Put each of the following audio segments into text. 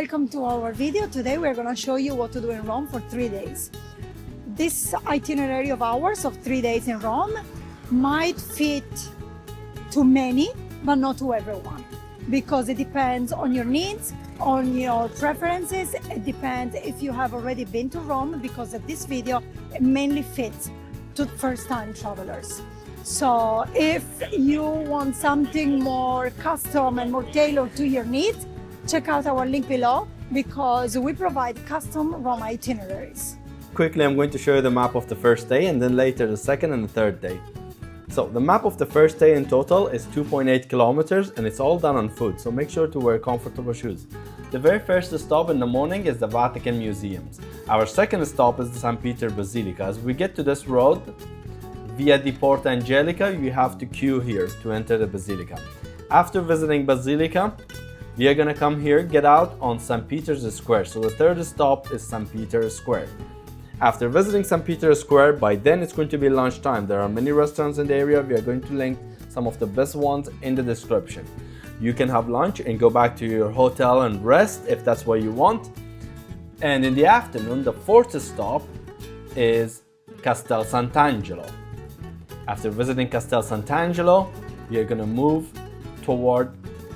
welcome to our video. Today we're going to show you what to do in Rome for 3 days. This itinerary of ours of 3 days in Rome might fit to many, but not to everyone, because it depends on your needs, on your preferences. It depends if you have already been to Rome, because this video mainly fits to first-time travelers. So if you want something more custom and more tailored to your needs, check out our link below, because we provide custom Rome itineraries. Quickly, I'm going to show you the map of the first day and then later the second and the third day. So the map of the first day in total is 2.8 kilometers and it's all done on foot, so make sure to wear comfortable shoes. The very first stop in the morning is the Vatican museums. Our second stop is the St. Peter Basilica. As we get to this road, via the Porta Angelica, you have to queue here to enter the Basilica. After visiting Basilica, we are gonna come here, get out on St. Peter's Square. So the third stop is St. Peter's Square. After visiting St. Peter's Square, by then it's going to be lunchtime. There are many restaurants in the area. We are going to link some of the best ones in the description. You can have lunch and go back to your hotel and rest if that's what you want. And in the afternoon, the fourth stop is Castel Sant'Angelo. After visiting Castel Sant'Angelo, we are gonna move toward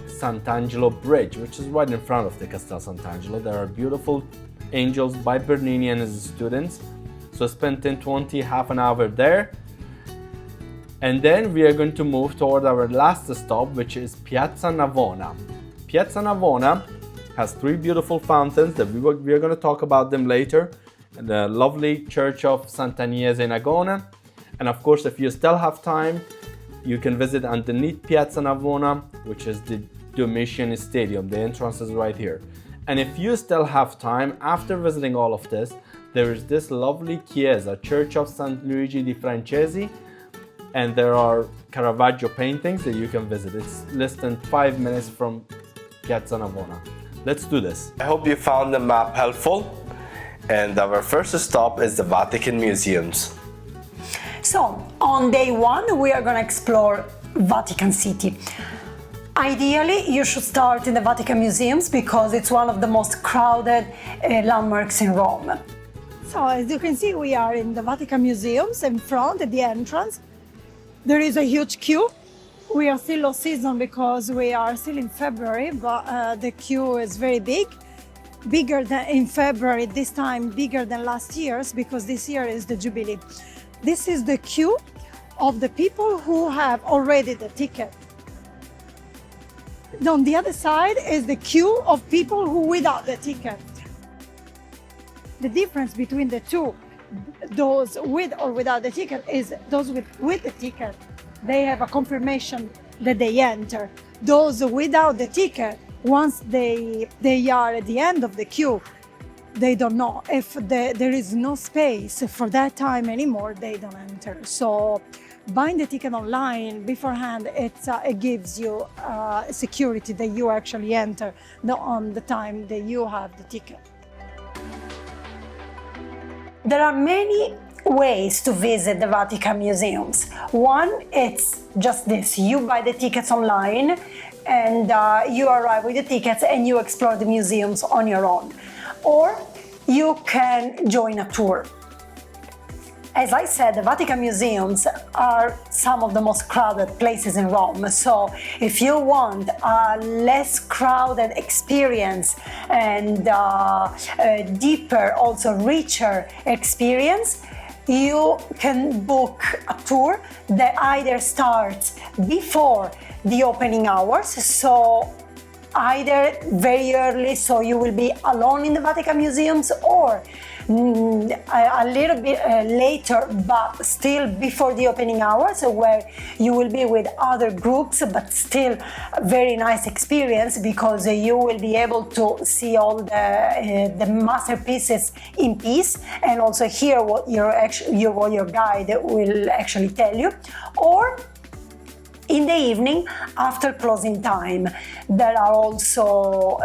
Sant'Angelo Bridge, which is right in front of the Castel Sant'Angelo. There are beautiful angels by Bernini and his students. So spend 10-20, half an hour there. And then we are going to move toward our last stop, which is Piazza Navona. Piazza Navona has 3 beautiful fountains that we are going to talk about them later. The lovely church of Sant'Agnese in Agone. And of course, if you still have time, you can visit underneath Piazza Navona, which is the Domitian Stadium. The entrance is right here. And if you still have time, after visiting all of this, there is this lovely chiesa, Church of San Luigi di Francesi, and there are Caravaggio paintings that you can visit. It's less than 5 minutes from Piazza Navona. Let's do this. I hope you found the map helpful. And our first stop is the Vatican museums. So, on day 1, we are going to explore Vatican City. Ideally, you should start in the Vatican museums because it's one of the most crowded landmarks in Rome. So as you can see, we are in the Vatican museums in front at the entrance. There is a huge queue. We are still low season because we are still in February, but the queue is very big. Bigger than in February, this time bigger than last year's, because this year is the Jubilee. This is the queue of the people who have already the ticket. On the other side is the queue of people who without the ticket. The difference between the two, those with or without the ticket, is those with the ticket, they have a confirmation that they enter. Those without the ticket, once they are at the end of the queue, they don't know. If there is no space for that time anymore, they don't enter. So buying the ticket online beforehand, it gives you security that you actually enter on the time that you have the ticket. There are many ways to visit the Vatican museums. One, it's just this: you buy the tickets online and you arrive with the tickets and you explore the museums on your own. Or you can join a tour. As I said, the Vatican museums are some of the most crowded places in Rome. So if you want a less crowded experience and a deeper, also richer experience, you can book a tour that either starts before the opening hours, so either very early, so you will be alone in the Vatican museums, or a little bit later, but still before the opening hours, where you will be with other groups, but still a very nice experience, because you will be able to see all the masterpieces in peace and also hear what your guide will actually tell you. Or In the evening, after closing time, there are also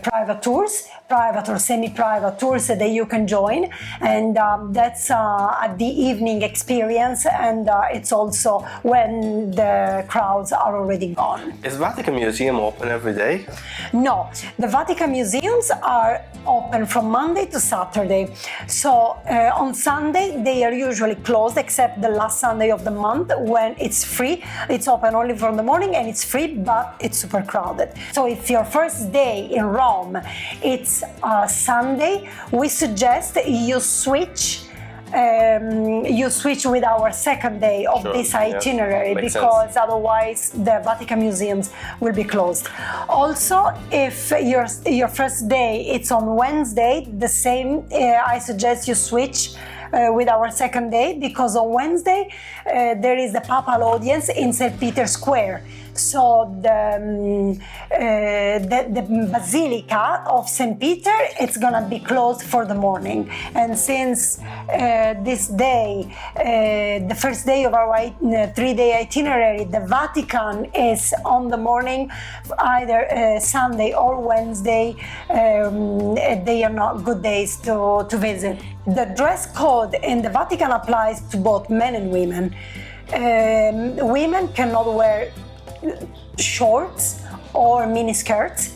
private tours, private or semi-private tours that you can join, and that's at the evening experience, and it's also when the crowds are already gone. Is Vatican Museum open every day? No, the Vatican museums are open from Monday to Saturday. So on Sunday they are usually closed, except the last Sunday of the month when it's free. It's open only from the morning and it's free, but it's super crowded. So if your first day in Rome it's Sunday, we suggest you switch with our second day of this itinerary, because otherwise the Vatican museums will be closed. Also, if your first day it's on Wednesday, the same, I suggest you switch with our second day, because on Wednesday there is the papal audience in St. Peter's Square. So the Basilica of St. Peter, it's gonna be closed for the morning. And since this day, the first day of our 3-day itinerary, the Vatican is on the morning, either Sunday or Wednesday. They are not good days to visit. The dress code in the Vatican applies to both men and women. Women cannot wear shorts or mini skirts,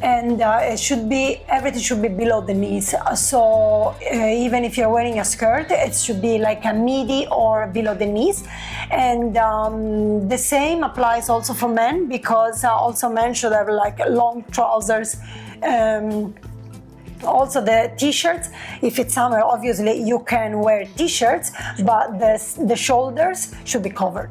and everything should be below the knees. So even if you're wearing a skirt, it should be like a midi or below the knees. And the same applies also for men, because also men should have like long trousers. Also the t-shirts, if it's summer, obviously you can wear t-shirts, but the shoulders should be covered.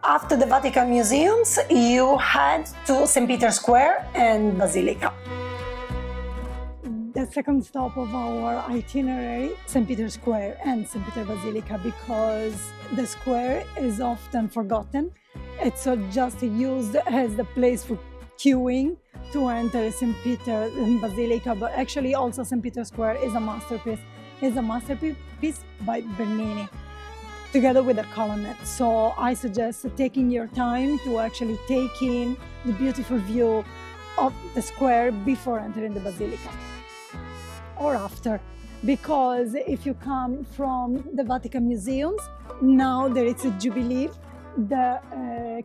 After the Vatican museums, you head to St. Peter's Square and Basilica. The second stop of our itinerary, St. Peter's Square and St. Peter Basilica, because the square is often forgotten. It's just used as the place for queuing to enter St. Peter Basilica, but actually also St. Peter's Square is a masterpiece. It's a masterpiece by Bernini, together with a colonnade. So I suggest taking your time to actually take in the beautiful view of the square before entering the Basilica, or after, because if you come from the Vatican museums, now there is a Jubilee, the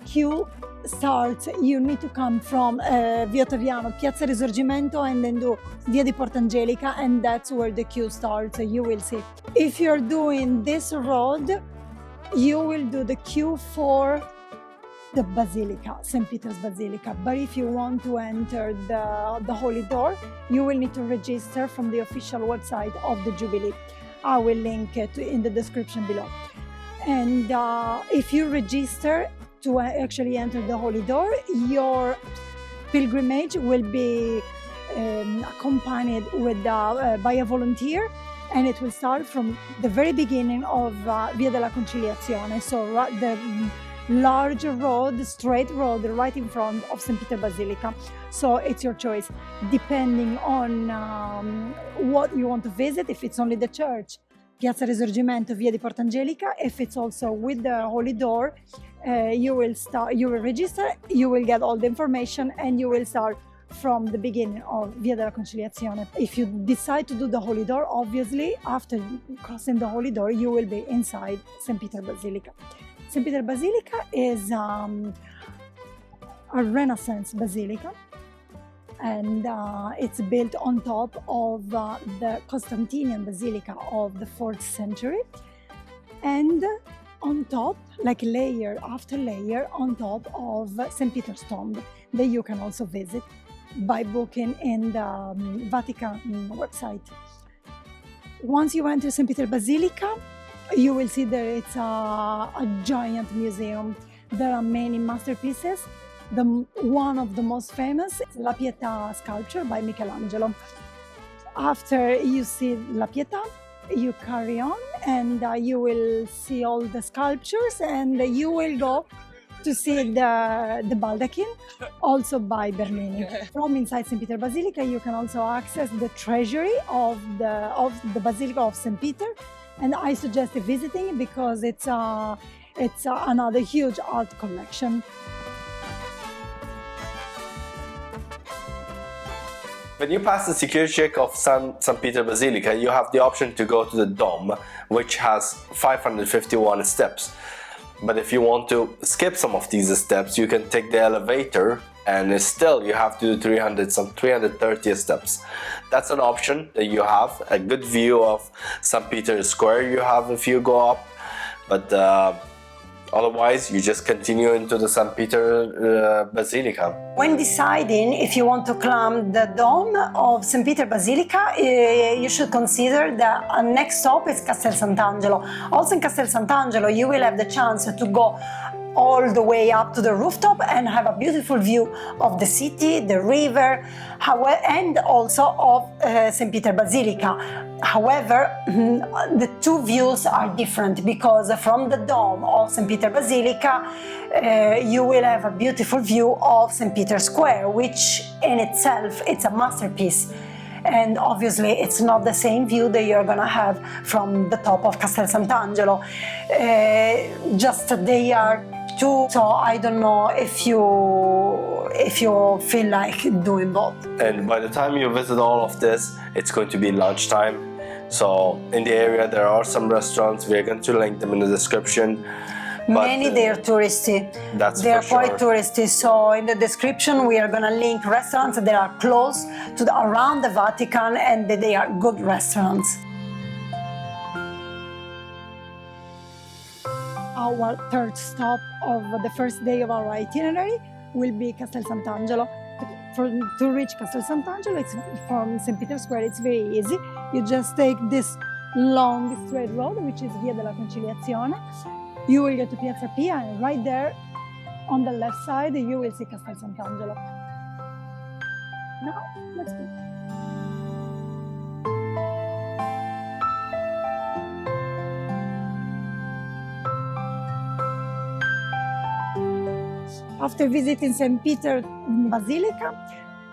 queue starts, you need to come from Via Ottaviano, Piazza Risorgimento, and then do Via di Portangelica, and that's where the queue starts, you will see. If you're doing this road, you will do the queue for the Basilica, St. Peter's Basilica. But if you want to enter the Holy Door, you will need to register from the official website of the Jubilee. I will link it in the description below. And if you register to actually enter the Holy Door, your pilgrimage will be accompanied with by a volunteer, and it will start from the very beginning of Via della Conciliazione, so the large road, straight road right in front of St. Peter Basilica. So it's your choice, depending on what you want to visit. If it's only the church, Piazza Risorgimento, Via di Portangelica. If it's also with the Holy Door, you will register, you will get all the information, and you will start from the beginning of Via della Conciliazione. If you decide to do the Holy Door, obviously, after crossing the Holy Door, you will be inside St. Peter Basilica. St. Peter Basilica is a Renaissance basilica, and it's built on top of the Constantinian Basilica of the 4th century, and on top, like layer after layer, on top of St. Peter's tomb, that you can also visit by booking in the Vatican website. Once you enter St. Peter Basilica, you will see that it's a giant museum. There are many masterpieces. One of the most famous is La Pietà sculpture by Michelangelo. After you see La Pietà, you carry on, and you will see all the sculptures, and you will go to see the baldachin, also by Bernini. From inside St. Peter Basilica, you can also access the treasury of the Basilica of St. Peter, and I suggest visiting because it's another huge art collection. When you pass the security check of St. Peter Basilica, you have the option to go to the Dome, which has 551 steps. But if you want to skip some of these steps, you can take the elevator, and still you have to do 330 steps. That's an option that you have. A good view of St. Peter's Square you have if you go up, but otherwise you just continue into the St. Peter Basilica. When deciding if you want to climb the dome of St. Peter Basilica, you should consider the next stop is Castel Sant'Angelo. Also in Castel Sant'Angelo you will have the chance to go all the way up to the rooftop and have a beautiful view of the city, the river, and also of St. Peter Basilica. However, the two views are different because from the dome of St. Peter Basilica you will have a beautiful view of St. Peter's Square, which in itself it's a masterpiece. And obviously it's not the same view that you're gonna have from the top of Castel Sant'Angelo. Just they are two, so I don't know if you feel like doing both. And by the time you visit all of this, it's going to be lunchtime. So in the area there are some restaurants. We're going to link them in the description. Many they are touristy. That's they are for sure. quite touristy. So in the description we are gonna link restaurants that are close to around the Vatican, and they are good restaurants. Our third stop of the first day of our itinerary will be Castel Sant'Angelo. To reach Castel Sant'Angelo, it's from St. Peter's Square, it's very easy. You just take this long straight road, which is Via della Conciliazione. You will get to Piazza Pia, and right there on the left side you will see Castel Sant'Angelo. Now, let's go. After visiting St. Peter Basilica,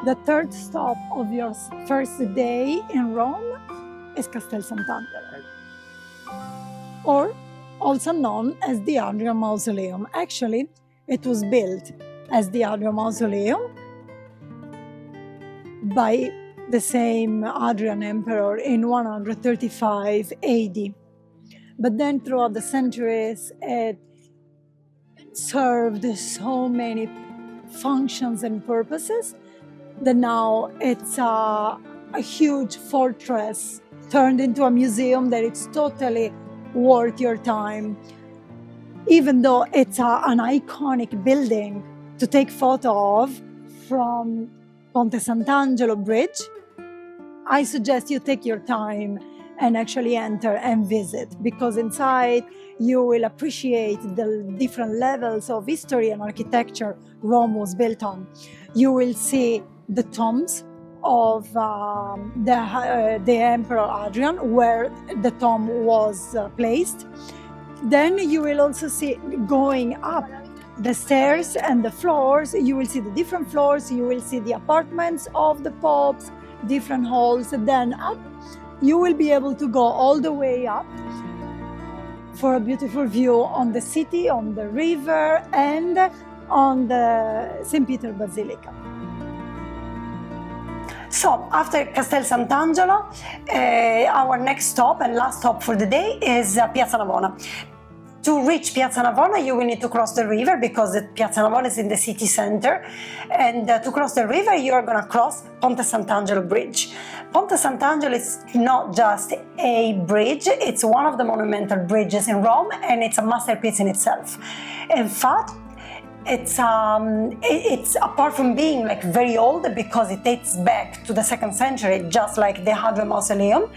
the third stop of your first day in Rome is Castel Sant'Angelo, or also known as the Hadrian Mausoleum. Actually, it was built as the Hadrian Mausoleum by the same Hadrian Emperor in 135 AD. But then throughout the centuries, it served so many functions and purposes that now it's a huge fortress turned into a museum that it's totally worth your time. Even though it's an iconic building to take photo of from Ponte Sant'Angelo Bridge, I suggest you take your time and actually enter and visit, because inside you will appreciate the different levels of history and architecture Rome was built on. You will see the tombs of the Emperor Hadrian, where the tomb was placed. Then you will also see, going up the stairs and the floors, you will see the different floors, you will see the apartments of the popes, different halls. Then up, you will be able to go all the way up for a beautiful view on the city, on the river, and on the St. Peter Basilica. So after Castel Sant'Angelo, our next stop and last stop for the day is Piazza Navona. To reach Piazza Navona, you will need to cross the river, because Piazza Navona is in the city center. And to cross the river, you are going to cross Ponte Sant'Angelo Bridge. Ponte Sant'Angelo is not just a bridge, it's one of the monumental bridges in Rome, and it's a masterpiece in itself. In fact, it's apart from being like very old, because it dates back to the 2nd century, just like the Hadrian Mausoleum.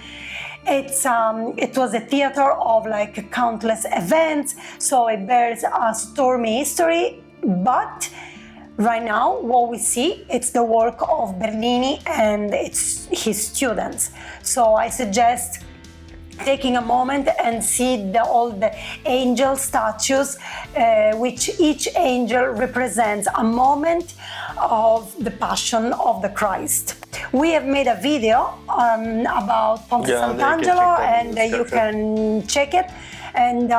It was a theater of like countless events, so it bears a stormy history. But right now, what we see, it's the work of Bernini and his students. So I suggest taking a moment and see all the angel statues, which each angel represents a moment of the passion of the Christ. We have made a video about Ponte Yeah, they can check Sant'Angelo, that in the and you can check it and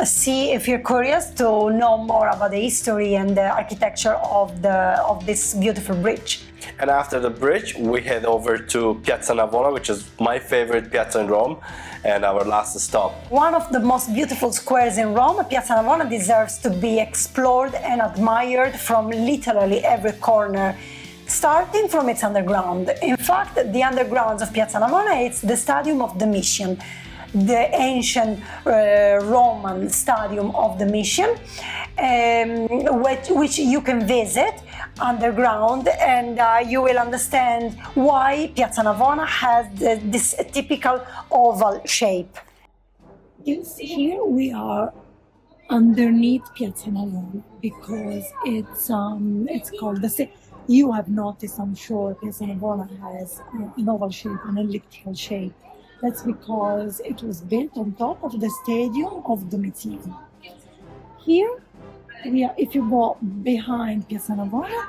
see if you're curious to know more about the history and the architecture of this beautiful bridge. And after the bridge, we head over to Piazza Navona, which is my favorite piazza in Rome, and our last stop. One of the most beautiful squares in Rome, Piazza Navona deserves to be explored and admired from literally every corner, starting from its underground. In fact, the undergrounds of Piazza Navona, it's the Stadium of the Mission, the ancient Roman Stadium of the Mission, which you can visit underground, and you will understand why Piazza Navona has this typical oval shape. Here we are underneath Piazza Navona because it's called the. You have noticed, I'm sure, Piazza Navona has an oval shape, an elliptical shape. That's because it was built on top of the Stadium of Domitian. Here, if you go behind Piazza Navona,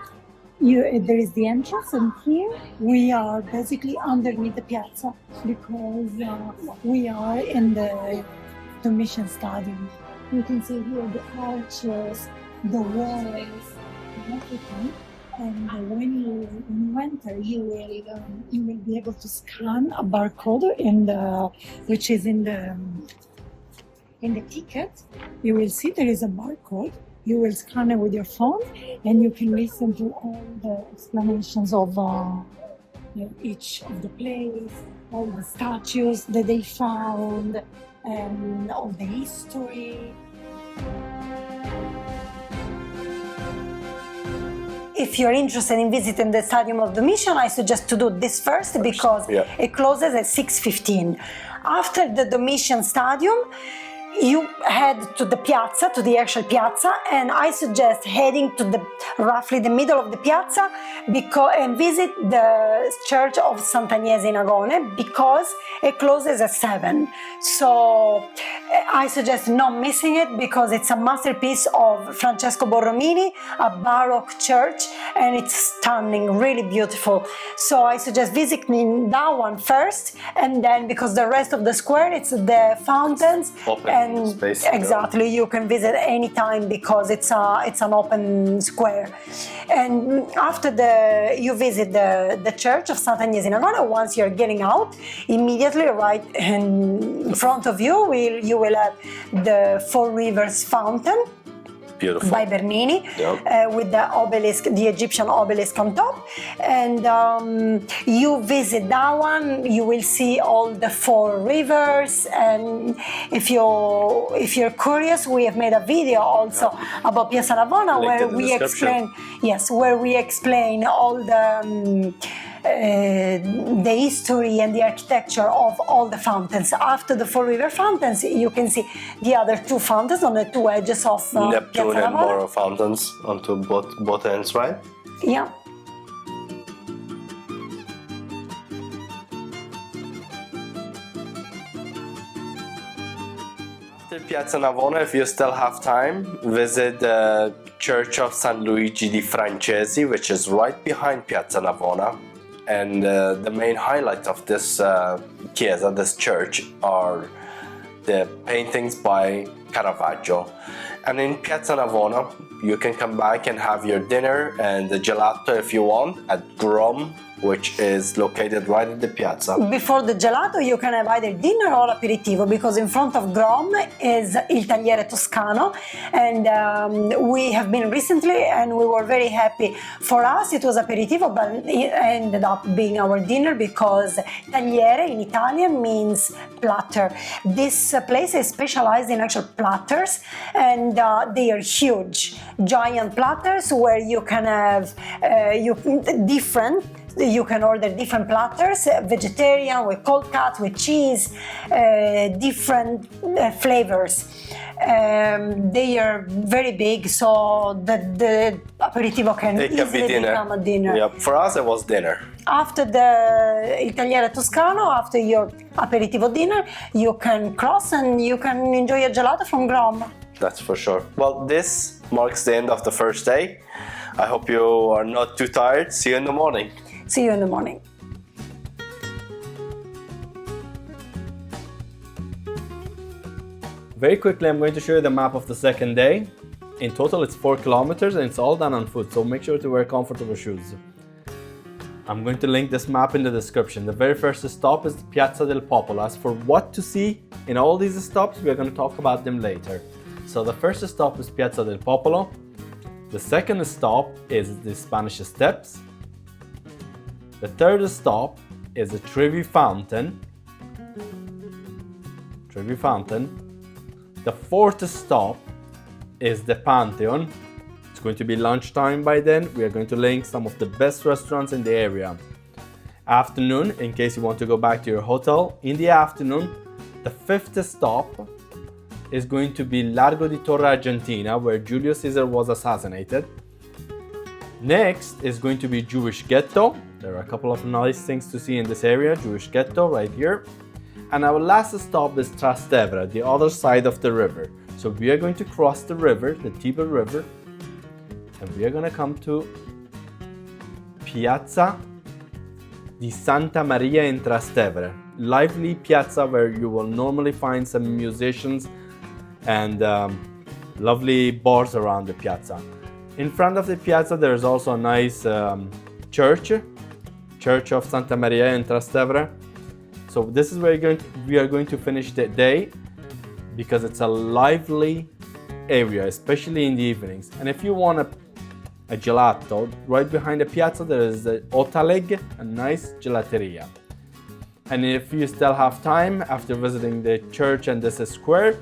there is the entrance, and here we are basically underneath the piazza because we are in the Domitian Stadium. You can see here the arches, the walls, and everything. And when you enter, you will be able to scan a barcode which is in the ticket. You will see there is a barcode. You will scan it with your phone, and you can listen to all the explanations of each of the place, all the statues that they found, and all the history. If you're interested in visiting the Stadium of the Mission, I suggest to do this first because it closes at 6:15. After the Domitian Stadium, you head to the piazza, to the actual piazza, and I suggest heading to roughly the middle of the piazza and visit the church of Sant'Agnese in Agone because it closes at 7. So I suggest not missing it because it's a masterpiece of Francesco Borromini, a Baroque church, and it's stunning, really beautiful. So I suggest visiting that one first, and then because the rest of the square, it's the fountains. And space, exactly, you can visit anytime because it's an open square. And after you visit the church of Sant'Agnese in Agone, once you're getting out, immediately right in front of you, you will have the Four Rivers Fountain. Beautiful. By Bernini, with the obelisk, the Egyptian obelisk on top, and you visit that one. You will see all the four rivers, and if you're curious, we have made a video also about Piazza Navona where we explain all the history and the architecture of all the fountains. After the Four River Fountains, you can see the other two fountains on the two edges of Neptune and Moro fountains onto both ends, right? Yeah. After Piazza Navona, if you still have time, visit the Church of San Luigi di Francesi, which is right behind Piazza Navona. And the main highlight of this chiesa, this church, are the paintings by Caravaggio. And in Piazza Navona, you can come back and have your dinner and the gelato if you want at Grom, which is located right in the piazza. Before the gelato, you can have either dinner or aperitivo, because in front of Grom is Il Tagliere Toscano, and we have been recently and we were very happy. For us it was aperitivo, but it ended up being our dinner because tagliere in Italian means platter. This place is specialized in actual platters, and they are huge, giant platters where you can have you can order different platters, vegetarian, with cold cuts, with cheese, different flavors. They are very big, so the aperitivo can easily become a dinner. Yeah, for us it was dinner. After the Il Tagliere Toscano, after your aperitivo dinner, you can cross and you can enjoy a gelato from Grom. That's for sure. Well, this marks the end of the first day. I hope you are not too tired. See you in the morning. See you in the morning. Very quickly, I'm going to show you the map of the second day. In total, it's 4 kilometers and it's all done on foot, so make sure to wear comfortable shoes. I'm going to link this map in the description. The very first stop is Piazza del Popolo. As for what to see in all these stops, we're going to talk about them later. So the first stop is Piazza del Popolo. The second stop is the Spanish Steps. The third stop is the Trevi Fountain. Trevi Fountain. The fourth stop is the Pantheon. It's going to be lunchtime by then. We are going to link some of the best restaurants in the area. Afternoon, in case you want to go back to your hotel. In the afternoon, the fifth stop is going to be Largo di Torre, Argentina, where Julius Caesar was assassinated. Next is going to be Jewish Ghetto. There are a couple of nice things to see in this area. Jewish Ghetto right here. And our last stop is Trastevere, the other side of the river. So we are going to cross the river, the Tiber River, and we are going to come to Piazza di Santa Maria in Trastevere. Lively piazza where you will normally find some musicians and lovely bars around the piazza. In front of the piazza there is also a nice church of Santa Maria in Trastevere. So this is where we are going to finish the day, because it's a lively area, especially in the evenings. And if you want a gelato, right behind the piazza there is the Otaleg, a nice gelateria. And if you still have time after visiting the church and this square,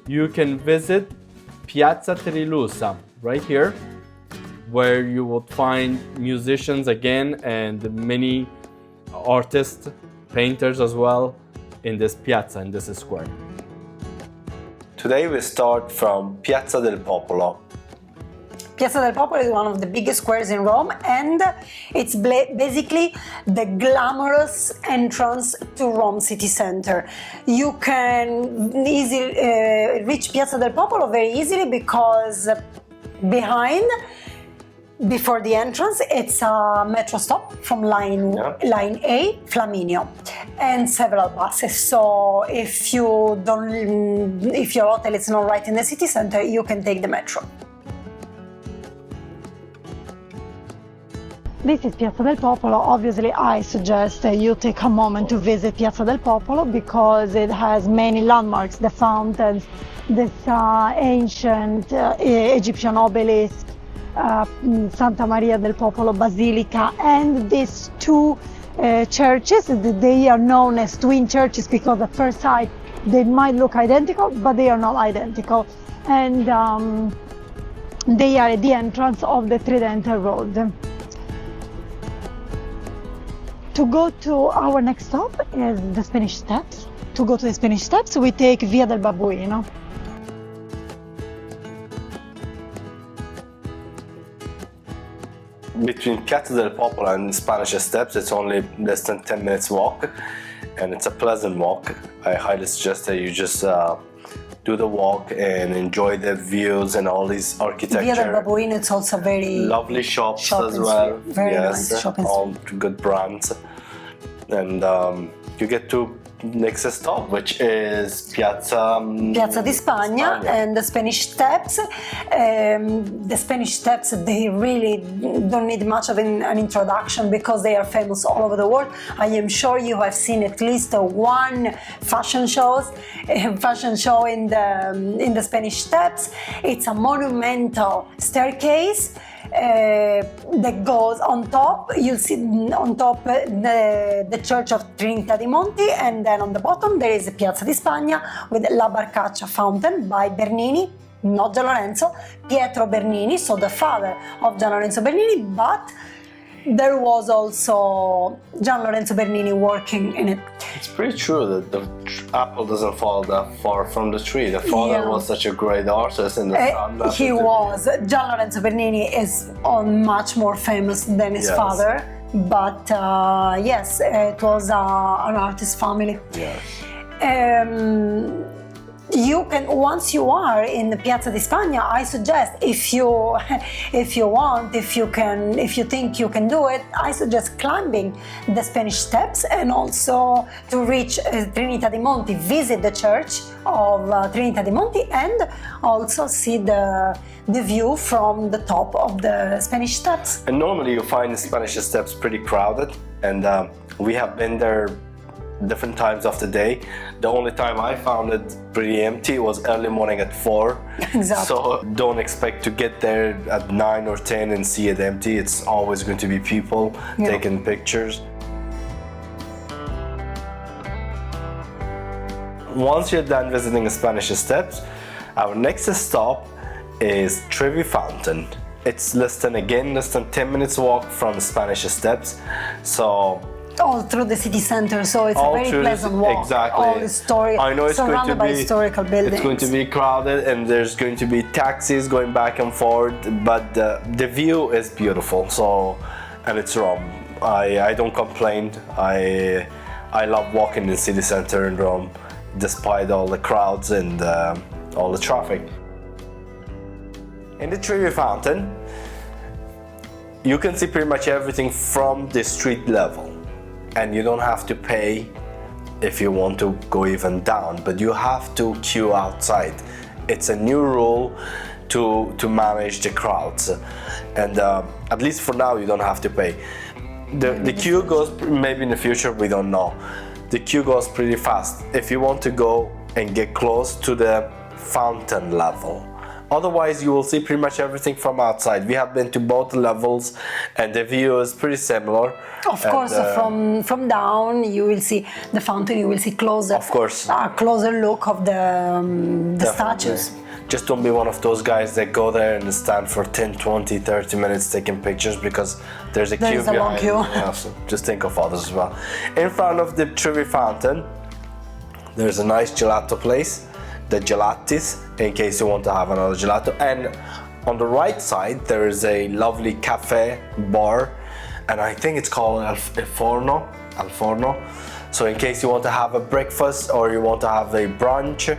you can visit Piazza Trilusa right here, where you will find musicians again and many artists, painters as well, in this piazza, in this square. Today we start from Piazza del Popolo. Piazza del Popolo is one of the biggest squares in Rome, and it's basically the glamorous entrance to Rome city center. You can easily reach Piazza del Popolo very easily because before the entrance, it's a metro stop from line A, Flaminio, and several buses. So if your hotel is not right in the city center, you can take the metro. This is Piazza del Popolo. Obviously, I suggest you take a moment to visit Piazza del Popolo because it has many landmarks, the fountains, this ancient Egyptian obelisk, Santa Maria del Popolo Basilica, and these two churches. They are known as twin churches because at first sight they might look identical, but they are not identical. And they are at the entrance of the Tridente Road. To go to our next stop is the Spanish Steps. To go to the Spanish Steps, we take Via del Babuino. Between Piazza del Popolo and Spanish Steps, it's only less than 10 minutes walk, and it's a pleasant walk. I highly suggest that you just do the walk and enjoy the views and all these architecture. Via del Babuino, it's also very lovely shops as well. Very nice shopping all good brands. And you get to next stop, which is Piazza di Spagna and the Spanish Steps. The Spanish Steps, they really don't need much of an introduction because they are famous all over the world. I am sure you have seen at least one fashion show in the Spanish Steps. It's a monumental staircase that goes on top. You'll see on top the Church of Trinità dei Monti, and then on the bottom there is Piazza di Spagna with La Barcaccia fountain by Bernini, not Gian Lorenzo, Pietro Bernini, so the father of Gian Lorenzo Bernini, but there was also Gian Lorenzo Bernini working in it. It's pretty true that the apple doesn't fall that far from the tree. The father was such a great artist, and the son. He was. Gian Lorenzo Bernini is much more famous than his father, but yes, it was an artist family. Yes. you can, once you are in the Piazza di Spagna, I suggest, if you want, if you think you can do it, I suggest climbing the Spanish steps, and also to reach Trinità dei Monti, visit the church of Trinità dei Monti, and also see the view from the top of the Spanish steps. And normally you find the Spanish steps pretty crowded, and we have been there different times of the day. The only time I found it pretty empty was early morning at 4. Exactly. So don't expect to get there at 9 or 10 and see it empty. It's always going to be people taking pictures. Once you're done visiting the Spanish steps, our next stop is Trevi Fountain. It's less than 10 minutes walk from the Spanish steps. So all through the city center, so it's a very pleasant walk. Exactly. All the story, I know it's going to by be historical buildings. It's going to be crowded, and there's going to be taxis going back and forth, but the view is beautiful. So, and it's Rome. I don't complain. I love walking in the city center in Rome, despite all the crowds and all the traffic. In the Trevi Fountain, you can see pretty much everything from the street level. And you don't have to pay if you want to go even down, but you have to queue outside. It's a new rule to manage the crowds, and at least for now you don't have to pay. The queue goes, maybe in the future, we don't know. The queue goes pretty fast if you want to go and get close to the fountain level. Otherwise, you will see pretty much everything from outside. We have been to both levels, and the view is pretty similar. Of course, from down you will see the fountain. You will see closer. Of course, a closer look of the statues. Just don't be one of those guys that go there and stand for 10, 20, 30 minutes taking pictures, because there's a queue behind. There's a long queue. Yeah, so just think of others as well. In front of the Trevi Fountain, there's a nice gelato place, the Gelatis, in case you want to have another gelato. And on the right side, there is a lovely cafe bar, and I think it's called Al Forno. So in case you want to have a breakfast or you want to have a brunch,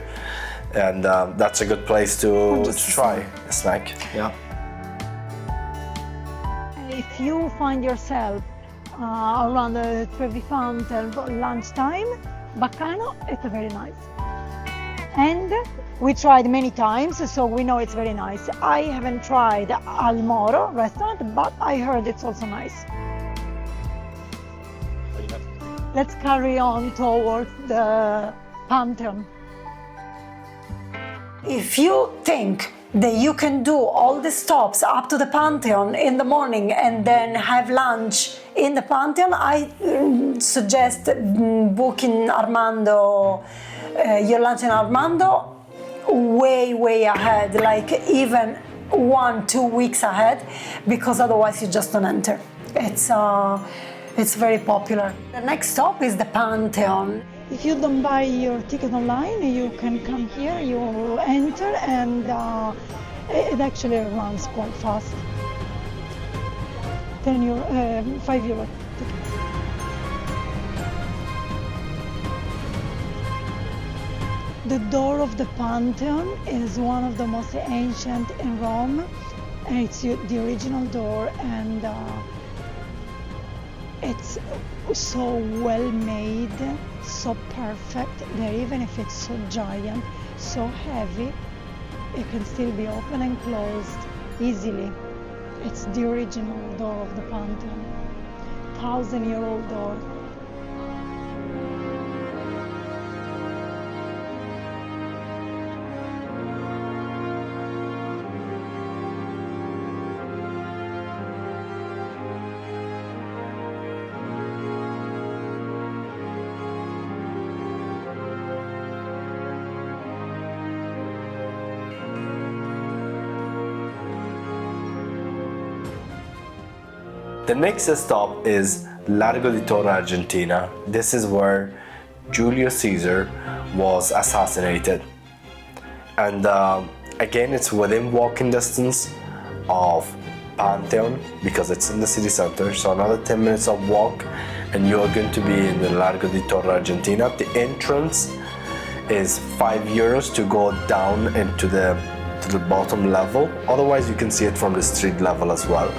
and that's a good place to try a snack. Yeah. If you find yourself around the Trevi Fountain for lunchtime, Baccano, it's very nice. And we tried many times, so we know it's very nice. I haven't tried Al Moro restaurant, but I heard it's also nice. Let's carry on towards the Pantheon. If you think that you can do all the stops up to the Pantheon in the morning and then have lunch in the Pantheon, I suggest booking Armando, your lunch in Armando way ahead, like even 1-2 weeks ahead, because otherwise you just don't enter. It's very popular. The next stop is the Pantheon. If you don't buy your ticket online, you can come here, you enter, and it actually runs quite fast. 5 euro tickets. The door of the Pantheon is one of the most ancient in Rome, and it's the original door, and it's so well made, so perfect that even if it's so giant, so heavy, it can still be open and closed easily. It's the original door of the Pantheon, 1,000-year-old door. The next stop is Largo di Torre, Argentina. This is where Julius Caesar was assassinated. And again, it's within walking distance of Pantheon, because it's in the city center. So another 10 minutes of walk and you are going to be in the Largo di Torre, Argentina. The entrance is €5 to go down into the bottom level. Otherwise, you can see it from the street level as well.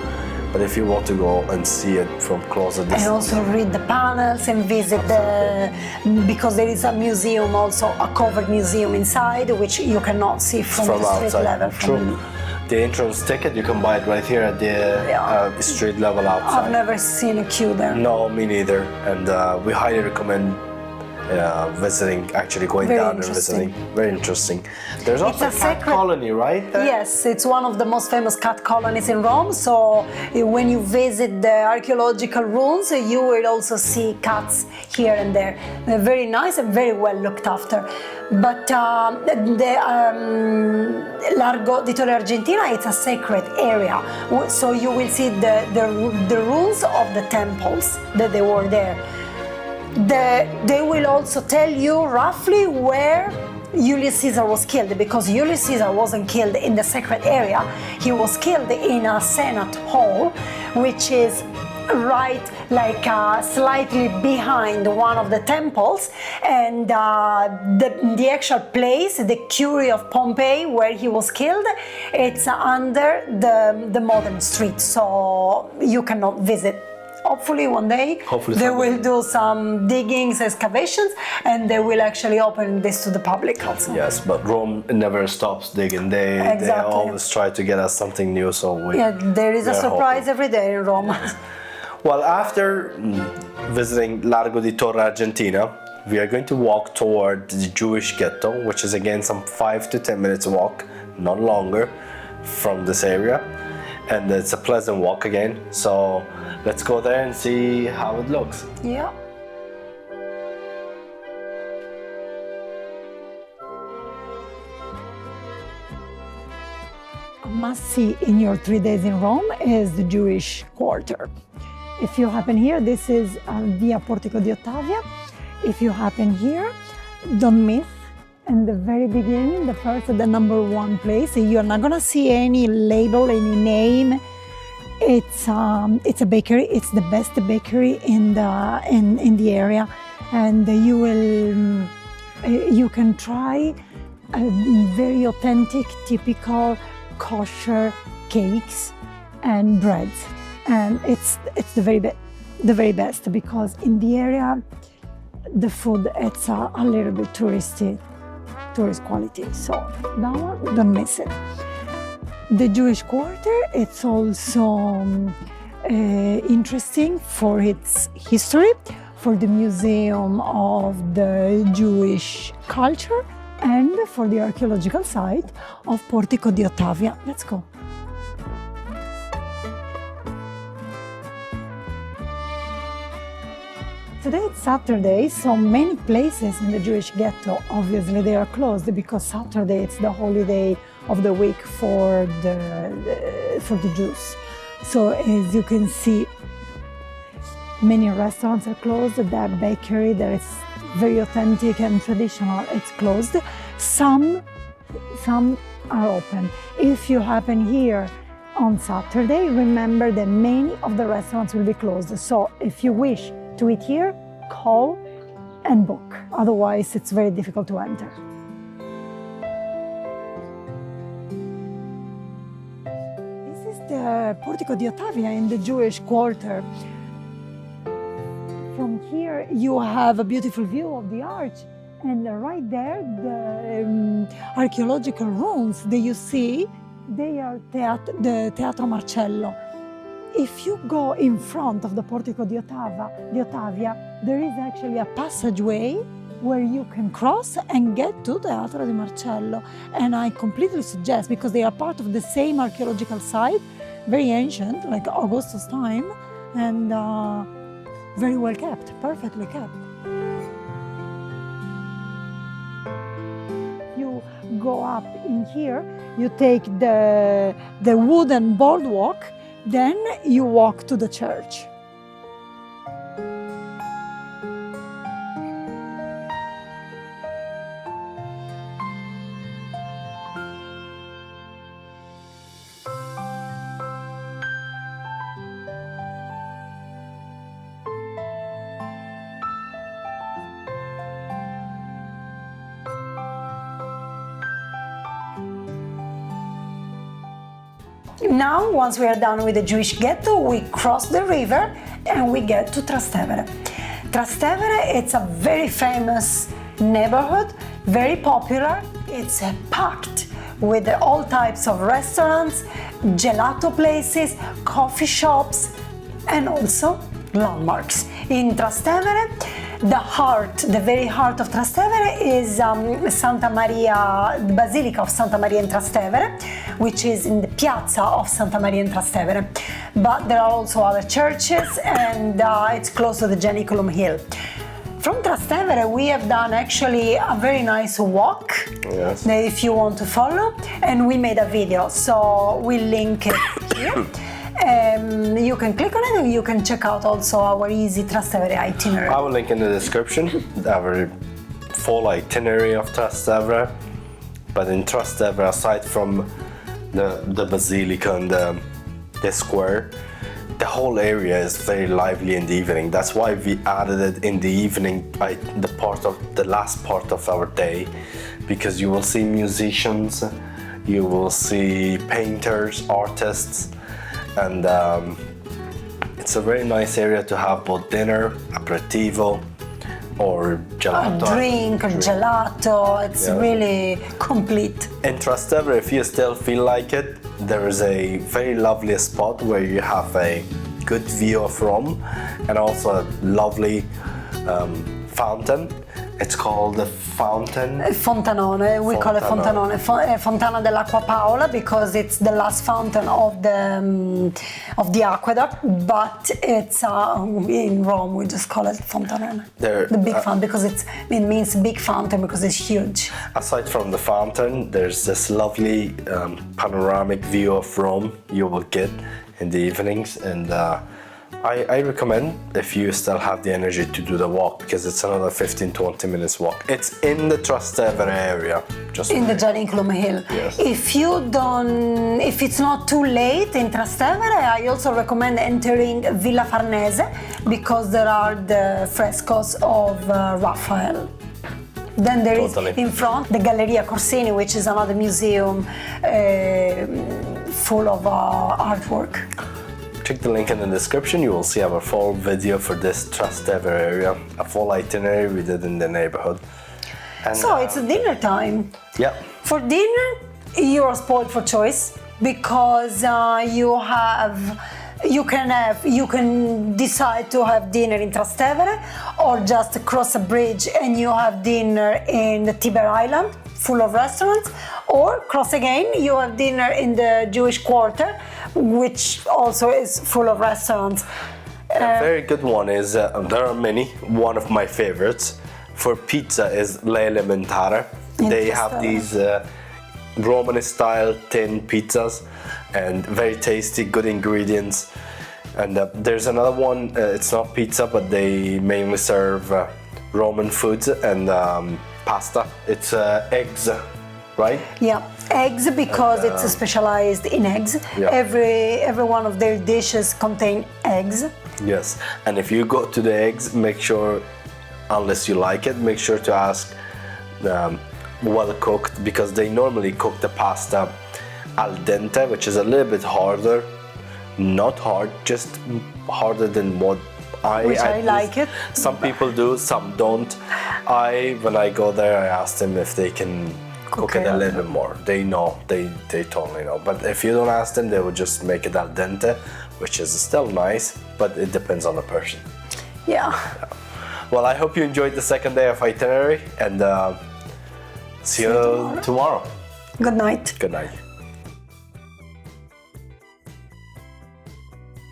But if you want to go and see it from closer distance. And also read the panels and visit because there is a museum, also a covered museum inside, which you cannot see from the street outside. level. True. The entrance ticket, you can buy it right here at the street level outside. I've never seen a queue there. No, me neither. And we highly recommend visiting, actually going Very down and interesting. visiting. Very interesting. There's also a a cat sacred- colony, right? there? Yes, it's one of the most famous cat colonies in Rome. So when you visit the archaeological ruins, you will also see cats here and there. They're very nice and very well looked after. But the Largo di Torre Argentina, it's a sacred area. So you will see the ruins of the temples that they were there. They will also tell you roughly where Julius Caesar was killed, because Julius Caesar wasn't killed in the sacred area. He was killed in a Senate hall, which is right like slightly behind one of the temples, and the actual place, the Curie of Pompeii where he was killed, it's under the modern street, so you cannot visit. Hopefully one day they will do some diggings, excavations, and they will actually open this to the public also. Yes, but Rome never stops digging. They Exactly. always try to get us something new, so There is a we are surprise hoping. every day in Rome. Well, after visiting Largo di Torre Argentina, we are going to walk toward the Jewish ghetto, which is again some 5 to 10 minutes walk, not longer, from this area. And it's a pleasant walk again, so let's go there and see how it looks. Yeah. A must-see in your 3 days in Rome is the Jewish quarter. If you happen here, this is Via Portico di Ottavia. If you happen here, don't miss in the very beginning, the number 1 place. You're not gonna see any label, any name. It's a bakery. It's the best bakery in the area, and you can try very authentic, typical kosher cakes and breads, and it's the very best, because in the area the food, it's a little bit tourist quality, so that one, don't miss it. The Jewish quarter, it's also interesting for its history, for the Museum of the Jewish Culture, and for the archaeological site of Portico di Ottavia. Let's go. Today it's Saturday, so many places in the Jewish ghetto, obviously they are closed, because Saturday it's the holiday of the week for the Jews. So as you can see, many restaurants are closed. That bakery that is very authentic and traditional, it's closed. Some are open. If you happen here on Saturday, remember that many of the restaurants will be closed. So if you wish to eat here, call and book. Otherwise, it's very difficult to enter. This is the Portico di Ottavia in the Jewish quarter. From here, you have a beautiful view of the arch, and right there, the archaeological ruins that you see, they are the Teatro Marcello. If you go in front of the Portico di Ottavia, there is actually a passageway where you can cross and get to Teatro di Marcello. And I completely suggest, because they are part of the same archaeological site, very ancient, like Augustus time, and very well kept, perfectly kept. You go up in here, you take the wooden boardwalk, then you walk to the church. Now, once we are done with the Jewish ghetto, we cross the river and we get to Trastevere. Trastevere, it's a very famous neighborhood, very popular. It's packed with all types of restaurants, gelato places, coffee shops, and also landmarks. In Trastevere, the very heart of Trastevere is Santa Maria, the Basilica of Santa Maria in Trastevere, which is in the Piazza of Santa Maria in Trastevere. But there are also other churches, and it's close to the Janiculum Hill. From Trastevere, we have done actually a very nice walk, Yes. if you want to follow, and we made a video, so we'll link it here. You can click on it and you can check out also our easy Trastevere itinerary. I will link in the description our full itinerary of Trastevere. But in Trastevere, aside from the Basilica and the square, the whole area is very lively in the evening. That's why we added it in the evening, the last part of our day, because you will see musicians, you will see painters, artists, and it's a very nice area to have both dinner, aperitivo, or gelato. A drink, or gelato, it's Yeah. really complete. In Trastevere, if you still feel like it, there is a very lovely spot where you have a good view of Rome and also a lovely fountain. It's called the fountain. Fontanone, we call it Fontanone. Fontanone, Fontana dell'Acqua Paola, because it's the last fountain of the aqueduct, but it's in Rome we just call it Fontanone. The big fountain, because it means big fountain because it's huge. Aside from the fountain, there's this lovely panoramic view of Rome you will get in the evenings, and I recommend if you still have the energy to do the walk, because it's another 15-20 minutes walk. It's in the Trastevere area, just In the Janiculum Hill. Yes. If it's not too late in Trastevere, I also recommend entering Villa Farnese, because there are the frescoes of Raphael. Then there is Totally. in front the Galleria Corsini, which is another museum full of artwork. Check the link in the description. You will see our full video for this Trastevere area, a full itinerary we did in the neighborhood. And, So it's dinner time. yeah, For dinner, you are spoiled for choice, because you can decide to have dinner in Trastevere, or just cross a bridge and you have dinner in the Tiber Island, full of restaurants, or cross again, you have dinner in the Jewish quarter, which also is full of restaurants. a very good one is, there are many, one of my favorites for pizza is Le Elementare. They have these Roman style tin pizzas and very tasty, good ingredients. And there's another one, it's not pizza, but they mainly serve Roman foods and pasta. It's eggs, right? Yeah, eggs, because it's specialized in eggs. Yeah. Every one of their dishes contain eggs. Yes, and if you go to the eggs, make sure, unless you like it, make sure to ask well cooked, because they normally cook the pasta al dente, which is a little bit harder. Not hard, just harder than what I like it. Some people do, some don't. When I go there, I ask them if they can cook it a little bit more. They know, they totally know. But if you don't ask them, they will just make it al dente, which is still nice, but it depends on the person. Yeah. Well, I hope you enjoyed the second day of itinerary, and see you tomorrow. Good night. Good night.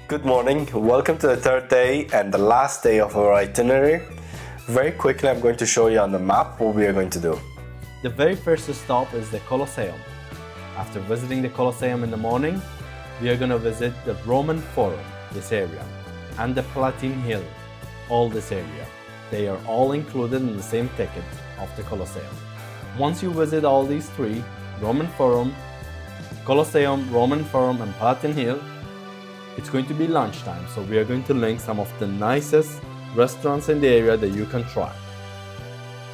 Good morning, welcome to the third day and the last day of our itinerary. Very quickly, I'm going to show you on the map what we are going to do. The very first stop is the Colosseum. After visiting the Colosseum in the morning, we are going to visit the Roman Forum, this area, and the Palatine Hill, all this area. They are all included in the same ticket of the Colosseum. Once you visit all these three, Roman Forum, Colosseum, Roman Forum, and Palatine Hill, it's going to be lunchtime, so we are going to link some of the nicest restaurants in the area that you can try.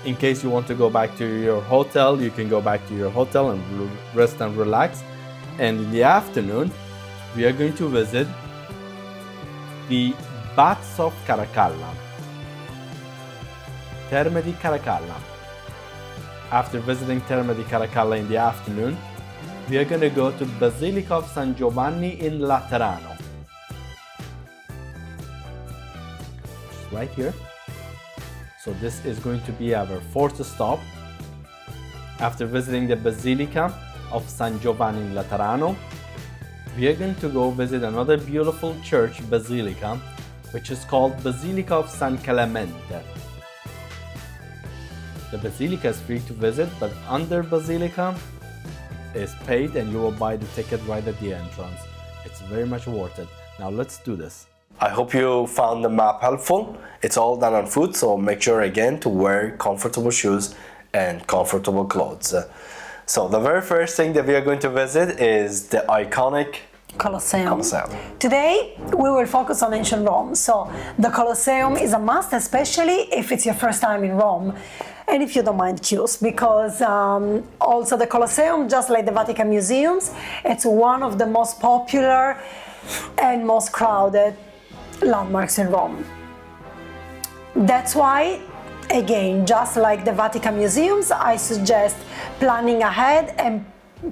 In case you want to go back to your hotel, you can go back to your hotel and rest and relax. And in the afternoon, we are going to visit the Baths of Caracalla, Terme di Caracalla. After visiting Terme di Caracalla in the afternoon, we are going to go to Basilica of San Giovanni in Laterano. Right here. So this is going to be our fourth stop. After visiting the Basilica of San Giovanni in Laterano, we are going to go visit another beautiful church basilica, which is called Basilica of San Clemente. The basilica is free to visit, but under basilica is paid, and you will buy the ticket right at the entrance. It's very much worth it. Now let's do this. I hope you found the map helpful. It's all done on foot, so make sure again to wear comfortable shoes and comfortable clothes. So the very first thing that we are going to visit is the iconic Colosseum. Colosseum. Today we will focus on ancient Rome. So the Colosseum is a must, especially if it's your first time in Rome and if you don't mind queues, because also the Colosseum, just like the Vatican museums, it's one of the most popular and most crowded landmarks in Rome. That's why, again, just like the Vatican museums, I suggest planning ahead and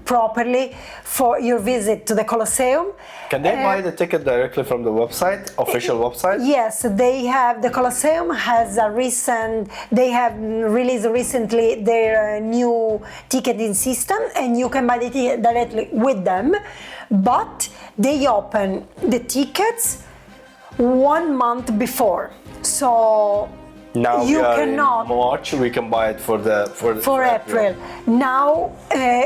properly for your visit to the Colosseum. Can they buy the ticket directly from the website, official website? Yes, they have. The Colosseum has they have released recently their new ticketing system, and you can buy the ticket directly with them. But they open the tickets 1 month before, so Now you we are cannot. in March. We can buy it for April. Now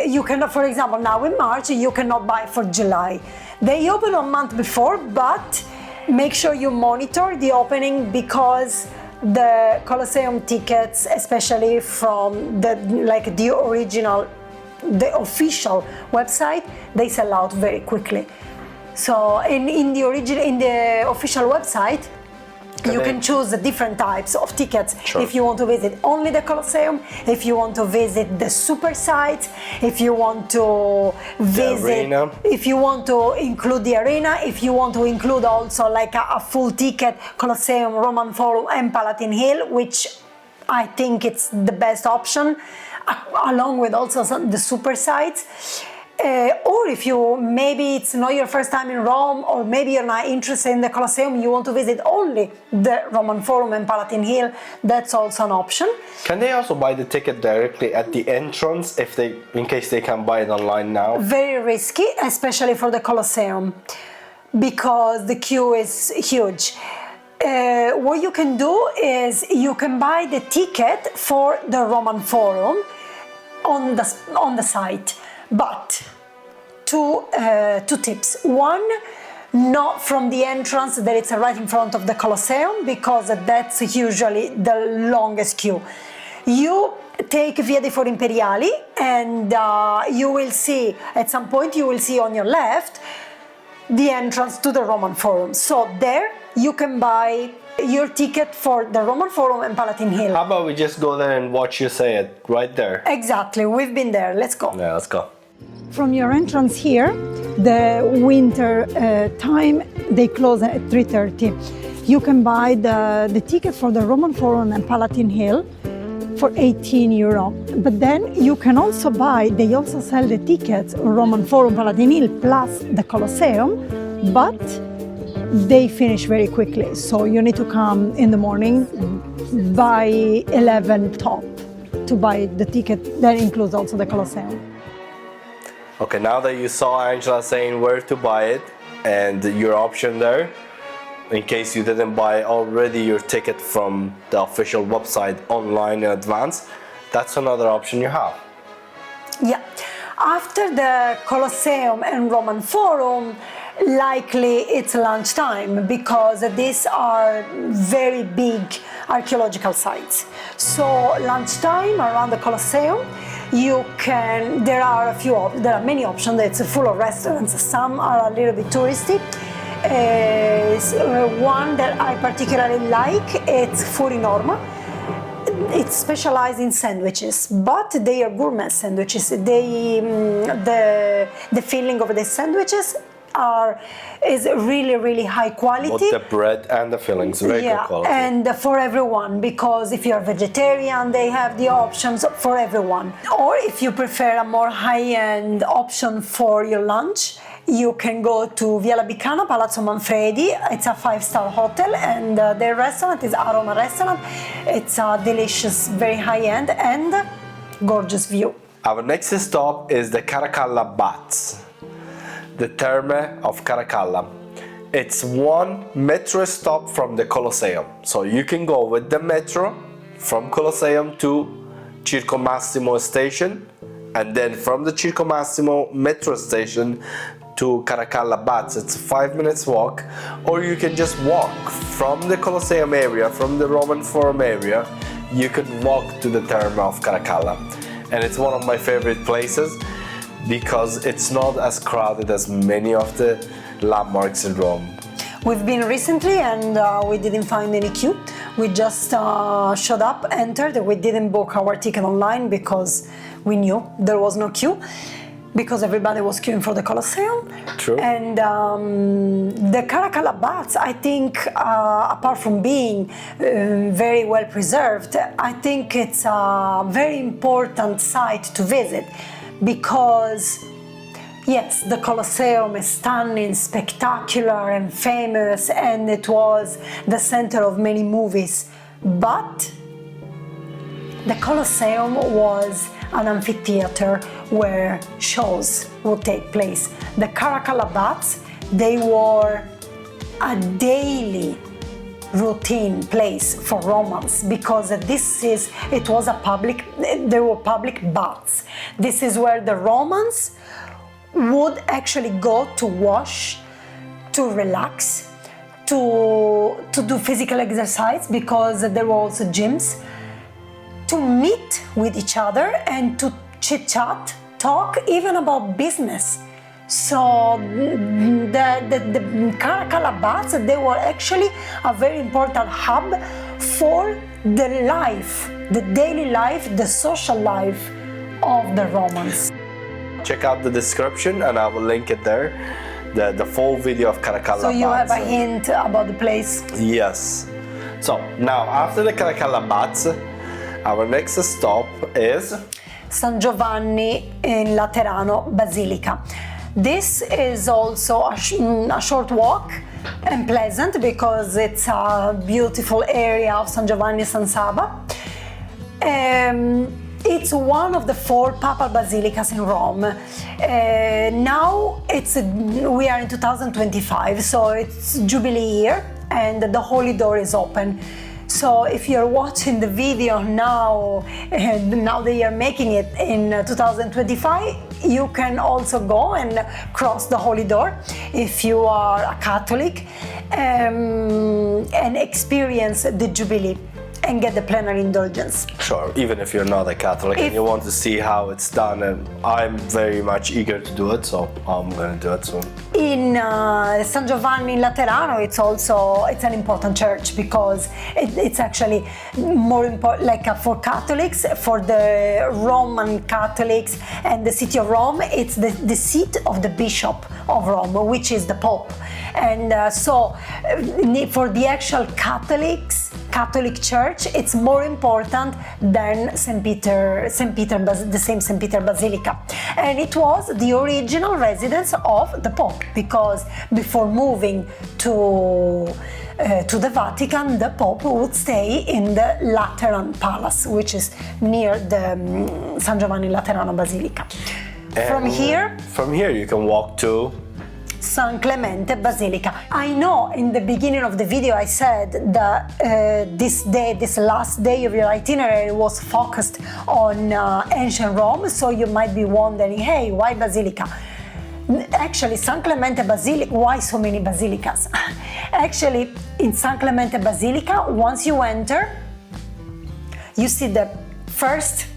you cannot. For example, now in March you cannot buy for July. They open a month before, but make sure you monitor the opening, because the Colosseum tickets, especially from the original, the official website, they sell out very quickly. So in the official website, you can choose the different types of tickets. Sure. If you want to visit only the Colosseum, if you want to visit the super sites, if you want to visit, arena. if you want to include the arena, if you want to include also like a full ticket, Colosseum, Roman Forum and Palatine Hill, which I think it's the best option, along with also the super sites. Or if maybe it's not your first time in Rome, or maybe you're not interested in the Colosseum, you want to visit only the Roman Forum and Palatine Hill, that's also an option. Can they also buy the ticket directly at the entrance in case they can buy it online now? Very risky, especially for the Colosseum, because the queue is huge. What you can do is you can buy the ticket for the Roman Forum on the site. But two tips. One, not from the entrance that it's right in front of the Colosseum, because that's usually the longest queue. You take Via dei Fori Imperiali, and you will see, at some point you will see on your left the entrance to the Roman Forum. So there you can buy your ticket for the Roman Forum and Palatine Hill. How about we just go there and watch you say it right there? Exactly, we've been there. Let's go. Yeah, let's go. From your entrance here, the winter time, they close at 3:30. You can buy the ticket for the Roman Forum and Palatine Hill for €18. But then you can also they also sell the tickets, Roman Forum, Palatine Hill, plus the Colosseum, but they finish very quickly. So you need to come in the morning by 11 top to buy the ticket. That includes also the Colosseum. Okay, now that you saw Angela saying where to buy it and your option there, in case you didn't buy already your ticket from the official website online in advance, that's another option you have. Yeah. After the Colosseum and Roman Forum, likely it's lunchtime, because these are very big archaeological sites. So lunchtime around the Colosseum, there are many options. It's full of restaurants. Some are a little bit touristy. One that I particularly like, it's Fuorinorma. It's specialized in sandwiches, but they are gourmet sandwiches. The filling of the sandwiches is really, really high quality. Both the bread and the fillings, very good quality. And for everyone, because if you're vegetarian, they have the options for everyone. Or if you prefer a more high-end option for your lunch, you can go to Via Labicano, Palazzo Manfredi. It's a 5-star hotel, and their restaurant is Aroma Restaurant. It's a delicious, very high-end and gorgeous view. Our next stop is the Caracalla Baths, the Terme of Caracalla. It's 1 metro stop from the Colosseum. So you can go with the metro from Colosseum to Circo Massimo station, and then from the Circo Massimo metro station to Caracalla Baths. It's a 5 minutes walk, or you can just walk from the Colosseum area, from the Roman Forum area. You can walk to the Terme of Caracalla, and it's one of my favorite places because it's not as crowded as many of the landmarks in Rome. We've been recently and we didn't find any queue. We just showed up, entered. We didn't book our ticket online because we knew there was no queue, because everybody was queuing for the Colosseum. True. And the Caracalla Baths, I think, apart from being very well preserved, I think it's a very important site to visit, because yes, the Colosseum is stunning, spectacular and famous, and it was the center of many movies, but the Colosseum was an amphitheater where shows would take place. The Caracalla Baths, they were a daily routine place for Romans, because there were public baths. This is where the Romans would actually go to wash, to relax, to do physical exercise, because there were also gyms, to meet with each other and to chit-chat, talk even about business. So the Caracalla Baths, they were actually a very important hub for the life, the daily life, the social life of the Romans. Check out the description and I will link it there, the full video of Caracalla Baths. So you have a hint about the place? Yes. So now after the Caracalla Baths, our next stop is San Giovanni in Laterano Basilica. This is also a short walk and pleasant, because it's a beautiful area of San Giovanni San Saba. It's one of the 4 papal basilicas in Rome. Now we are in 2025, so it's Jubilee year and the Holy Door is open. So if you're watching the video now, and now they are making it in 2025, you can also go and cross the Holy Door if you are a Catholic, and experience the Jubilee and get the plenary indulgence. Sure, even if you're not a Catholic and you want to see how it's done, and I'm very much eager to do it, so I'm going to do it soon. In San Giovanni in Laterano, it's an important church, because it's actually more important, like for Catholics, for the Roman Catholics and the city of Rome, it's the seat of the Bishop of Rome, which is the Pope. And so for the actual Catholic Church, it's more important than the same St. Peter Basilica. And it was the original residence of the Pope, because before moving to the Vatican, the Pope would stay in the Lateran Palace, which is near the San Giovanni Laterano Basilica. From here you can walk to San Clemente Basilica. I know in the beginning of the video I said that this last day of your itinerary was focused on ancient Rome, so you might be wondering, hey, why Basilica? Actually, San Clemente Basilica, why so many basilicas? Actually, in San Clemente Basilica, once you enter, you see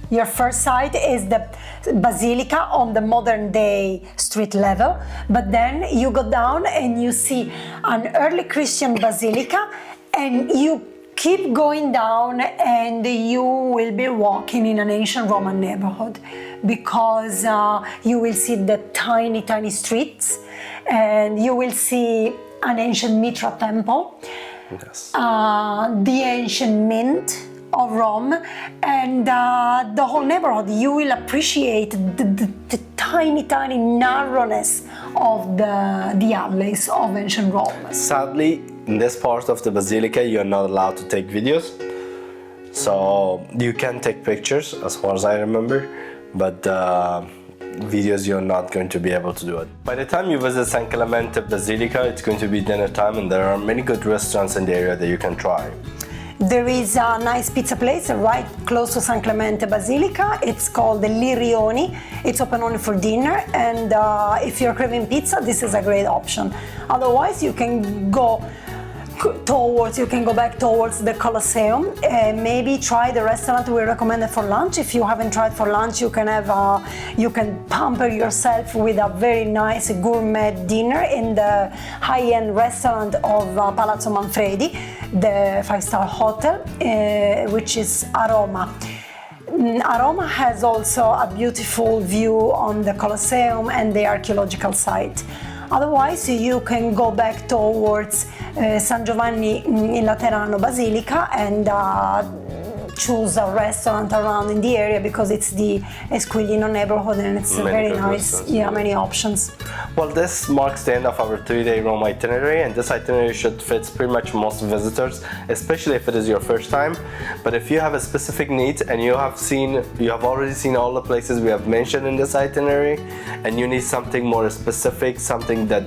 your first sight is the Basilica on the modern day street level, but then you go down and you see an early Christian basilica, and you keep going down and you will be walking in an ancient Roman neighborhood, because you will see the tiny streets and you will see an ancient Mitra temple, Yes. the ancient mint of Rome, and the whole neighborhood. You will appreciate the tiny, tiny narrowness of the alleys of ancient Rome. Sadly, in this part of the Basilica, you're not allowed to take videos. So you can take pictures, as far as I remember, but videos you're not going to be able to do it. By the time you visit San Clemente Basilica, it's going to be dinner time, and there are many good restaurants in the area that you can try. There is a nice pizza place right close to San Clemente Basilica. It's called the Lirioni. It's open only for dinner, and if you're craving pizza, this is a great option. Otherwise, you can go back towards the Colosseum. Maybe try the restaurant we recommended for lunch. If you haven't tried for lunch, you can pamper yourself with a very nice gourmet dinner in the high-end restaurant of Palazzo Manfredi, the 5-star hotel, which is Aroma. Aroma has also a beautiful view on the Colosseum and the archaeological site. Otherwise, you can go back towards San Giovanni in Laterano Basilica and choose a restaurant around in the area, because it's the Esquilino neighborhood and it's very nice. Yeah, many options. Well, this marks the end of our 3-day Rome itinerary, and this itinerary should fit pretty much most visitors, especially if it is your first time. But if you have a specific need and you have already seen all the places we have mentioned in this itinerary, and you need something more specific, something that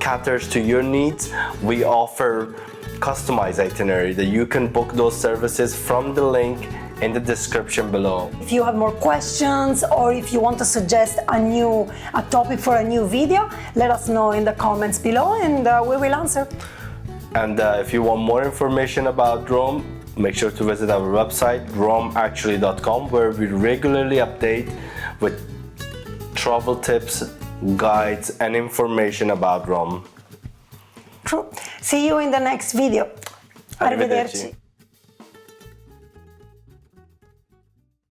caters to your needs, we offer customized itinerary that you can book those services from the link in the description below. If you have more questions, or if you want to suggest a topic for a new video, let us know in the comments below, and we will answer. And if you want more information about Rome, make sure to visit our website, romeactually.com, where we regularly update with travel tips, guides, and information about Rome. True. See you in the next video. Arrivederci.